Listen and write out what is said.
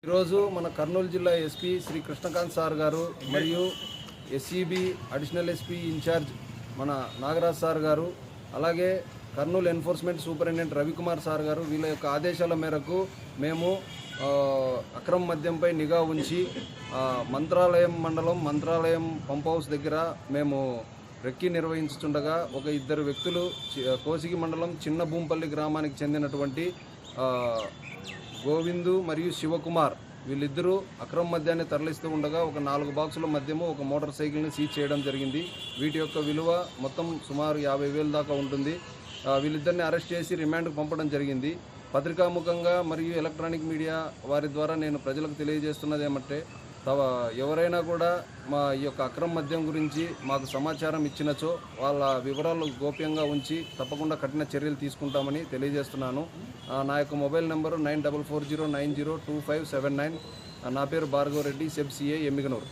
ఈరోజు మన కర్నూలు జిల్లా ఎస్పీ శ్రీ కృష్ణకాంత్ సార్ గారు మరియు ఎస్ఈబి అడిషనల్ ఎస్పీ ఇన్ఛార్జ్ మన నాగరాజ్ సార్ గారు, అలాగే Kurnool enforcement superintendent Ravikumar sir గారు వీళ్ళ యొక్క ఆదేశాల మేరకు మేము అక్రమ మద్యంపై నిఘా ఉంచి మంత్రాలయం మండలం మంత్రాలయం పంప్ హౌస్ దగ్గర మేము రెక్కి నిర్వహించుతుండగా ఒక ఇద్దరు వ్యక్తులు కోసిగి మండలం చిన్న భూంపల్లి గ్రామానికి చెందినటువంటి గోవిందు మరియు శివకుమార్ వీళ్ళిద్దరూ అక్రమ మద్యాన్ని తరలిస్తూ ఉండగా ఒక 4 బాక్సుల మద్యము ఒక మోటార్ సైకిల్ని సీజ్ చేయడం జరిగింది. వీటి యొక్క విలువ మొత్తం సుమారు 50,000 దాకా ఉంటుంది. వీళ్ళిద్దరిని అరెస్ట్ చేసి రిమాండ్కు పంపడం జరిగింది. పత్రికాముఖంగా మరియు ఎలక్ట్రానిక్ మీడియా వారి ద్వారా నేను ప్రజలకు తెలియజేస్తున్నది ఏమంటే, ఎవరైనా కూడా మా ఈ యొక్క అక్రమ మద్యం గురించి మాకు సమాచారం ఇచ్చినచో వాళ్ళ వివరాలు గోప్యంగా ఉంచి తప్పకుండా కఠిన చర్యలు తీసుకుంటామని తెలియజేస్తున్నాను. నా యొక్క మొబైల్ నెంబరు 9440902579. నా పేరు భార్గవ్ రెడ్డి, సెబ్ సిఐ, ఎమ్మిగనూరు.